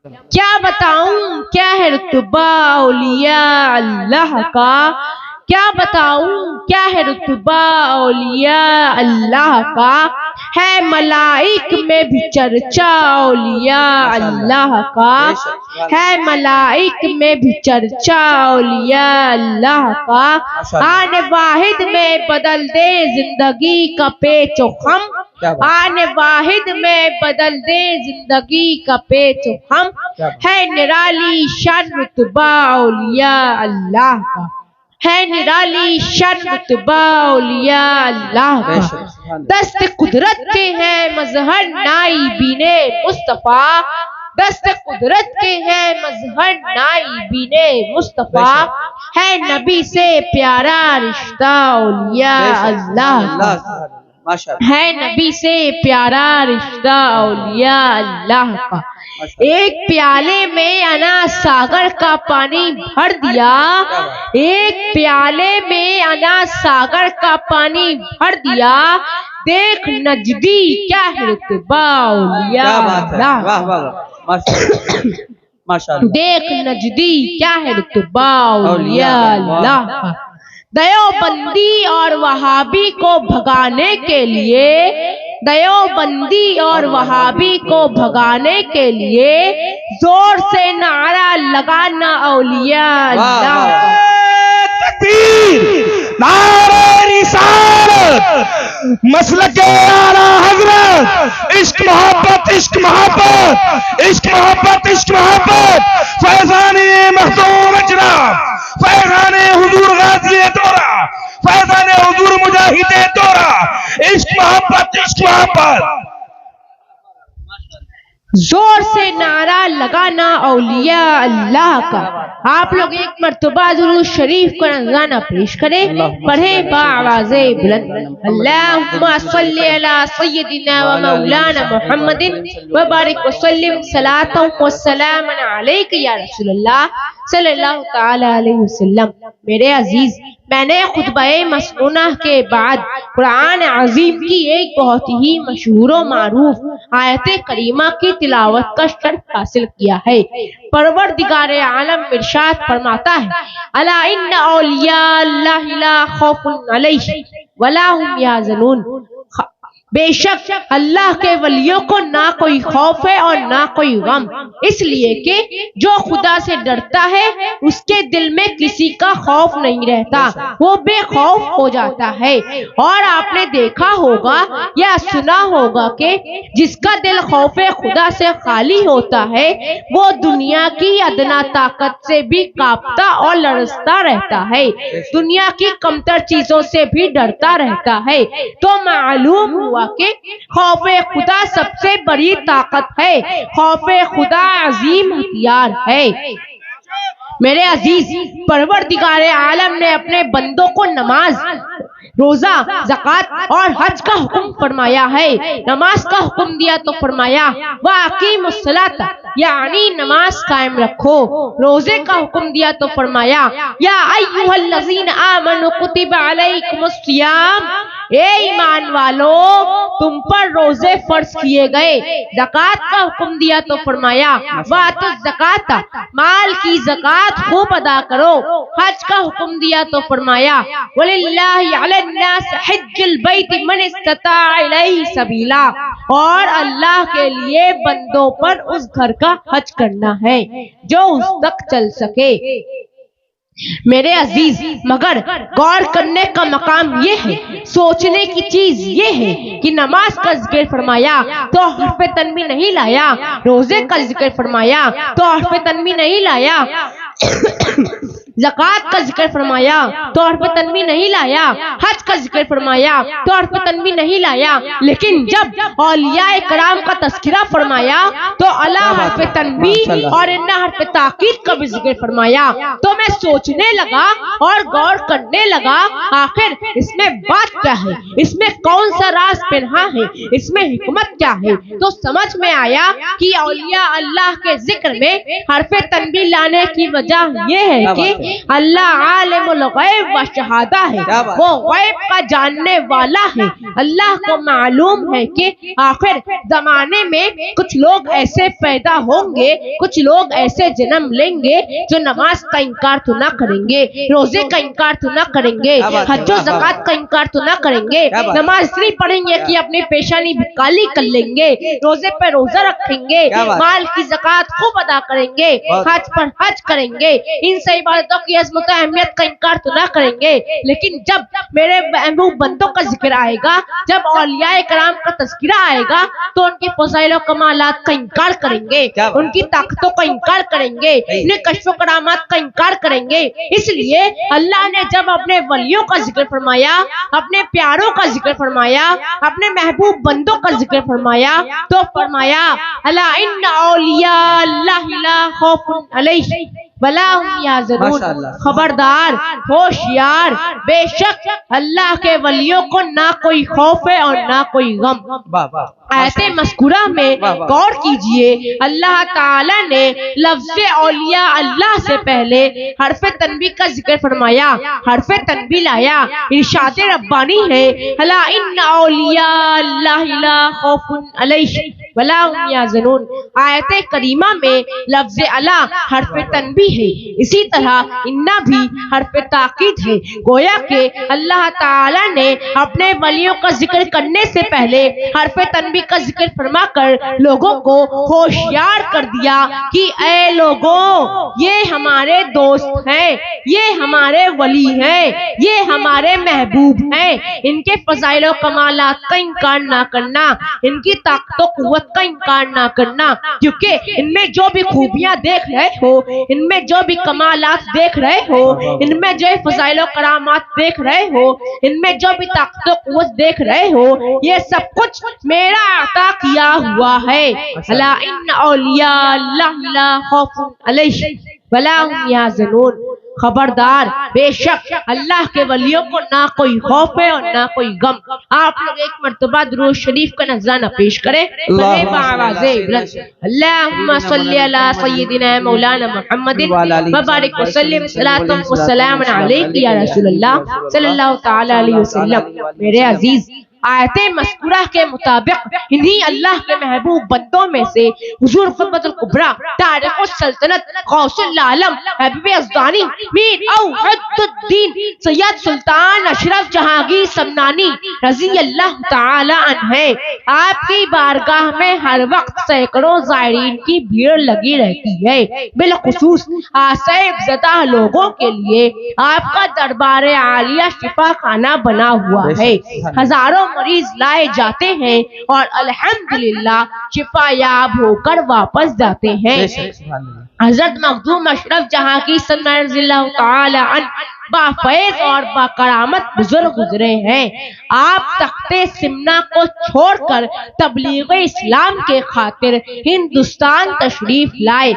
کیا بتاؤں کیا ہے رتبہ اولیاء اللہ کا، کیا بتاؤں کیا ہے رتبہ اولیاء اللہ کا، ہے ملائک میں بھی چرچا اولیاء اللہ کا، ہے ملائک میں بھی چرچا اولیاء اللہ کا، آن واحد میں بدل دے زندگی کا پیچ و خم، آن واحد میں بدل دے زندگی کا پیچ و خم، ہے نرالی شان رتبہ اولیاء اللہ کا، ہے نرالی شان رتبہ اولیاء اللہ کا، دست قدرت کے ہیں مظہر نائبین مصطفیٰ، دست قدرت کے ہیں مظہر نائبین مصطفیٰ، ہے نبی سے پیارا رشتہ اولیاء اللہ کا، ہے نبی سے پیارا رشتہ اولیاء اللہ کا، ایک پیالے میں انا ساگر کا پانی بھر دیا، ایک پیالے میں انا ساگر کا پانی بھر دیا، دیکھ نجدی کیا ہے رتبہ اولیاء اللہ کا، دیکھ نجدی کیا ہے رتبہ اولیاء اللہ کا، دیوبندی اور وہابی کو بھگانے کے لیے، دیوبندی اور وہابی کو بھگانے کے لیے زور سے نعرہ لگانا اولیاء اللہ کا، تکبیر، نعرہ رسالت، مسلک اعلیٰ حضرت، عشق محبت عشق محبت عشق محبت عشق محبت، فیضان مخدوم اجرام، فیضان حضور غازی دورہ، فیضان حضور مجاہد دورہ، عشق محبت عشق محبت، زور سے نعرہ لگانا اولیاء اللہ کا۔ آپ لوگ ایک مرتبہ درود شریف کا نذرانہ پیش کریں، پڑھیں بآواز بلند، اللہم صلی علی سیدنا و مولانا محمد وبارک وسلم صلاۃ و سلام علیک یا رسول اللہ صلی اللہ تعالی علیہ وسلم۔ میرے عزیز، میں نے خطبہ مسنونہ کے بعد قرآن عظیم کی ایک بہت ہی مشہور و معروف آیت کریمہ کی تلاوت کا شرف حاصل کیا ہے۔ پروردگار عالم ارشاد فرماتا ہے، الا ان اولیاء اللہ لا خوف علیہم ولا هم یحزنون، بے شک اللہ کے ولیوں کو نہ کوئی خوف ہے اور نہ کوئی غم، اس لیے کہ جو خدا سے ڈرتا ہے اس کے دل میں کسی کا خوف نہیں رہتا، وہ بے خوف ہو جاتا ہے۔ اور آپ نے دیکھا ہوگا یا سنا ہوگا کہ جس کا دل خوف خدا سے خالی ہوتا ہے وہ دنیا کی ادنا طاقت سے بھی کانپتا اور لرزتا رہتا ہے، دنیا کی کمتر چیزوں سے بھی ڈرتا رہتا ہے۔ تو معلوم ہوا کہ خوف خدا سب سے بڑی طاقت ہے، خوف خدا عظیم ہتھیار ہے۔ میرے عزیز، پروردگار عالم نے اپنے بندوں کو نماز، روزہ، زکوٰۃ اور حج کا حکم فرمایا ہے۔ نماز کا حکم دیا تو فرمایا وَأَقِیمُوا الصَّلَاةَ، یعنی نماز قائم رکھو۔ روزے کا حکم دیا تو فرمایا یا ایھا الذین آمنوا کتب علیکم الصیام، اے ایمان والو تم پر روزے فرض کیے گئے۔ زکوٰۃ کا حکم دیا تو فرمایا وَآتُوا الزَّکَاةَ، مال کی زکوٰۃ خوب ادا کرو۔ حج کا حکم دیا تو فرمایا وَلِلَّهِ عَلَى النَّاسِ حِجُّ الْبَیْتِ مَنِ اسْتَطَاعَ إِلَیْهِ سَبِیلًا، اور اللہ کے لیے بندوں پر اس گھر کا حج کرنا ہے جو اس تک چل سکے۔ میرے عزیز، مگر غور کرنے کا مقام یہ ہے، سوچنے کی چیز یہ ہے کہ نماز کا ذکر فرمایا تو حرف تنوین نہیں لایا، روزے کا ذکر فرمایا تو حرف تنوین نہیں لایا، زکوٰۃ کا ذکر فرمایا تو حرف تنوین نہیں لایا، حج کا ذکر فرمایا تو حرف تنوین نہیں لایا، لیکن جب اولیاء کرام کا تذکرہ فرمایا تو الا حرف تنوین اور ان حرف تاکید کا بھی ذکر فرمایا۔ تو میں سوچنے لگا اور غور کرنے لگا آخر اس میں بات کیا ہے، اس میں کون سا راز پنہا ہے، اس میں حکمت کیا ہے۔ تو سمجھ میں آیا کہ اولیاء اللہ کے ذکر میں حرف تنوین لانے کی وجہ یہ ہے کہ اللہ عالم الغیب و شہادہ ہے، وہ غیب کا جاننے والا ہے۔ اللہ کو معلوم ہے کہ آخر زمانے میں کچھ لوگ ایسے پیدا ہوں گے، کچھ لوگ ایسے جنم لیں گے جو نماز کا انکار تو نہ کریں گے، روزے کا انکار تو نہ کریں گے، حج و زکوٰۃ کا انکار تو نہ کریں گے، نماز اس لیے پڑھیں گے کہ اپنی پیشانی بھی کالی کر لیں گے، روزے پہ روزہ رکھیں گے، مال کی زکوٰۃ خوب ادا کریں گے، حج پر حج کریں گے، ان سے عبادتوں کی عظمت و اہمیت کا انکار تو نہ کریں گے۔ لیکن جب میرے محبوب بندوں کا ذکر آئے گا، جب اولیاء کرام کا تذکرہ آئے گا تو ان کے فضائل و کمالات کا انکار کریں گے، ان کی طاقتوں کا انکار کریں گے، ان کشف و کرامات کا انکار کریں گے۔ اس لیے اللہ نے جب اپنے ولیوں کا ذکر فرمایا، اپنے پیاروں کا ذکر فرمایا، اپنے محبوب بندوں کا ذکر فرمایا تو فرمایا الا ان اولیاء اللہ لا خوف علیہم ولا هم یحزنون، خبردار، ہوشیار، بے شک اللہ کے ولیوں کو نہ کوئی خوف ہے اور نہ کوئی غم۔ آیت مذکورہ میں غور کیجئے، اللہ تعالی نے لفظ اولیاء اللہ سے پہلے حرف تنبیہ کا ذکر فرمایا، حرف تنبیہ لایا، ارشاد ربانی ہے الا ان اولیاء اللہ لا خوف علیہم ولا هم یحزنون۔ آیت کریمہ میں لفظ الا حرف تنبیہ ہے، اسی طرح انا بھی حرف تاکید ہے، گویا کہ اللہ تعالی نے اپنے ولیوں کا ذکر کرنے سے پہلے حرف تنبیہ کا ذکر فرما کر لوگوں کو ہوشیار کر دیا کہ اے لوگوں، یہ ہمارے دوست ہیں، یہ ہمارے ولی ہیں، یہ ہمارے محبوب ہیں، ان کے فضائل و کمالات کا انکار نہ کرنا، ان کی طاقت و قوت کا انکار نہ کرنا، کیونکہ ان میں جو بھی خوبیاں دیکھ رہے ہو، ان میں جو بھی کمالات دیکھ رہے ہو، ان میں جو فضائل و کرامات دیکھ رہے ہو، ان میں جو بھی طاقت و قوت دیکھ رہے ہو، یہ سب کچھ میرا عطا کیا ہوا ہے۔ الا ان اولیاء اللہ لا خوف علیہم ولا هم یحزنون، خبردار، بے شک اللہ کے ولیوں کو نہ کوئی خوف ہے اور نہ کوئی غم۔ آپ لوگ ایک مرتبہ درود شریف کا نذرانہ پیش کریں، اللہم صلی علی سیدنا مولانا محمد وبارک وسلم، صلاۃ و سلام علیک یا رسول اللہ صلی اللہ تعالی علیہ وسلم۔ میرے عزیز، آیت مذکورہ کے مطابق انہی اللہ کے محبوب بندوں میں سے حضور قطب الکبریٰ تارق السلطنت غوث العالم حبیب یزدانی میر اوحد الدین سید سلطان اشرف جہانگیر سمنانی رضی اللہ تعالی عنہ ہیں۔ آپ کی بارگاہ میں ہر وقت سینکڑوں زائرین کی بھیڑ لگی رہتی ہے، بالخصوص آسیب زدہ لوگوں کے لیے آپ کا دربار عالیہ شفا خانہ بنا ہوا ہے۔ ہزاروں مریض لائے جاتے ہیں اور الحمدللہ شفا یاب ہو کر واپس جاتے ہیں۔ حضرت مخدوم اشرف جہانگیر سمنانی رضی اللہ تعالی عنہ بافیض اور باکرامت بزرگ گزرے ہیں۔ آپ تخت سمنا کو چھوڑ کر تبلیغ اسلام کے خاطر ہندوستان تشریف لائے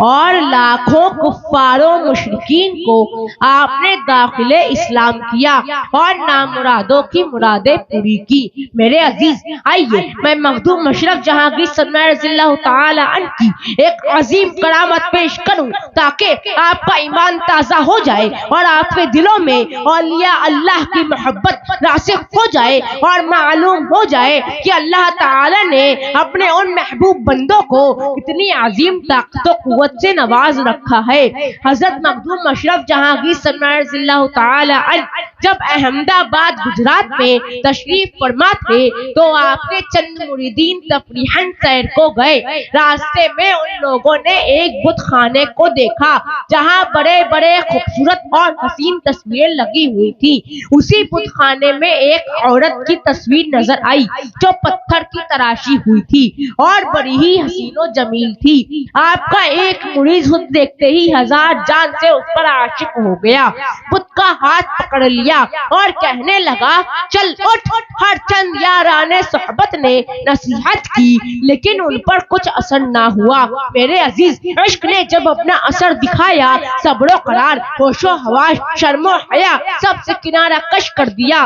اور لاکھوں کفار و مشرکین کو آپ نے داخل اسلام کیا اور نامرادوں کی مرادیں پوری کی۔ میرے عزیز، آئیے میں مخدوم اشرف جہانگیر سمنانی رضی اللہ تعالی عنہ کی ایک عظیم کرامت پیش کروں تاکہ آپ کا ایمان تازہ ہو جائے اور آپ کے دلوں میں اولیاء اللہ کی محبت راسخ ہو جائے اور معلوم ہو جائے کہ اللہ تعالی نے اپنے ان محبوب بندوں کو اتنی عظیم طاقت و قوت سے نواز رکھا ہے۔ حضرت مخدوم اشرف جہانگیر سمنانی رضی اللہ تعالی عنہ جب احمد آباد گجرات میں تشریف فرما تھے تو آپ کے چند مریدین تفریحاً سیر کو گئے۔ راستے میں ان لوگوں نے ایک بت خانے کو دیکھا جہاں بڑے بڑے خوبصورت اور حسین تصویر لگی ہوئی تھی۔ اسی بت خانے میں ایک عورت کی تصویر نظر آئی جو پتھر کی تراشی ہوئی تھی اور بڑی ہی حسین و جمیل تھی۔ آپ کا ایک مرید خود دیکھتے ہی ہزار جان سے اس پر عاشق ہو گیا، بت کا ہاتھ پکڑ لیا اور کہنے لگا چل اٹھ۔ ہر چند یاران صحبت نے نصیحت کی لیکن ان پر کچھ اثر نہ ہوا۔ میرے عزیز، عشق نے جب اپنا اثر دکھایا، صبر و قرار، ہوش و حواس، شرم و حیا سب سے کنارہ کش کر دیا۔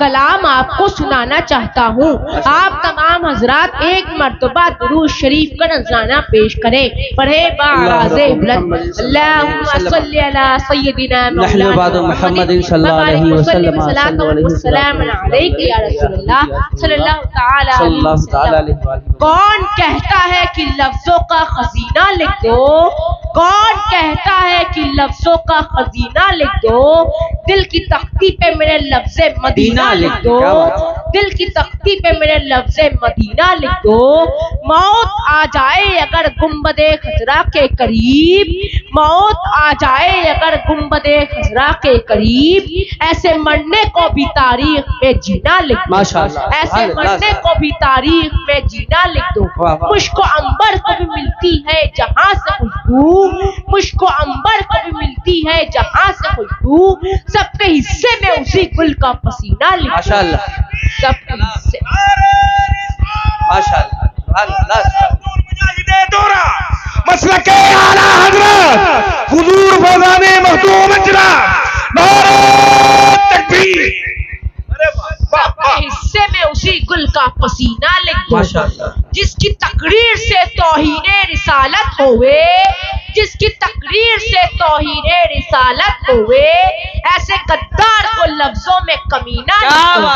کلام آپ کو سنانا چاہتا ہوں. آپ تمام حضرات ایک مرتبہ درود شریف کا نذرانہ پیش کریں. پڑھے بآواز بلند اللہم صلی علی سیدنا مولانا محمد صلی اللہ علیہ وسلم السلام علیک یا رسول اللہ صلی اللہ تعالی علیہ وسلم. کون کہتا ہے کہ لفظوں کا خزینہ لکھ دو؟ کون کہتا ہے کہ لفظوں کا خزینہ لکھ دو؟ دل کی تختی پہ میرے لفظ مدینہ لکھ دو. دل کی تختی پہ میرے لفظ مدینہ لکھ دو. موت آ جائے اگر گنبد خضرا کے قریب، موت آ جائے اگر گنبد خضرا کے قریب، ایسے مرنے کو بھی تاریخ میں جینا لکھ دو. ایسے مرنے کو بھی تاریخ میں جینا لکھ دو. مشک و عنبر کو بھی ملتی ہے جہاں سے خوشبو، مشک و عنبر کو بھی ملتی ہے جہاں سے خوشبو. سب کے حصے میں اسی گل کا پسینہ لکھ دو. سب کے حصے مسلک اعلی حضرت حضور فیضان مخدوم اجرام نعرہ تکبیر. سب کے حصے میں اسی گل کا پسینہ لکھ دو. جس کی تقریر سے توہین رسالت ہوئے، جس کی تقریر سے توہین رسالت ہوئے، ایسے غدار کو لفظوں میں کمینہ لکھ دو.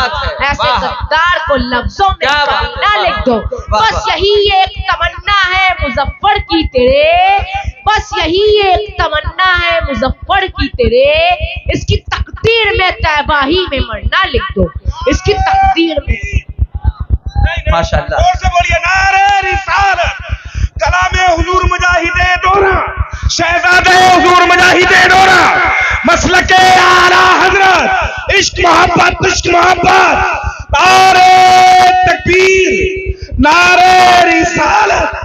ایسے غدار کو لفظوں میں کمینہ لکھ دو. بس یہی ایک تمنا ہے مظفر کی تیرے، بس یہی ایک تمنا ہے مظفر کی تیرے. اس کی تقدیر میں تباہی میں مرنا لکھ دو. اس کی تقدیر میں ماشاءاللہ. اور سے بولیے نعرہ رسالت. کلام حضور مجاہد دورہ، شہزادہ حضور مجاہد دورہ، مسلک اعلی حضرت، عشق محبت عشق محبت، نعرہ تکبیر، نعرہ رسالت.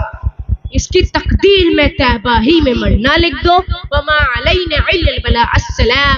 اس کی تقدیر میں تباہی میں مرنا لکھ دو. وما علینا الا البلاء. السلام.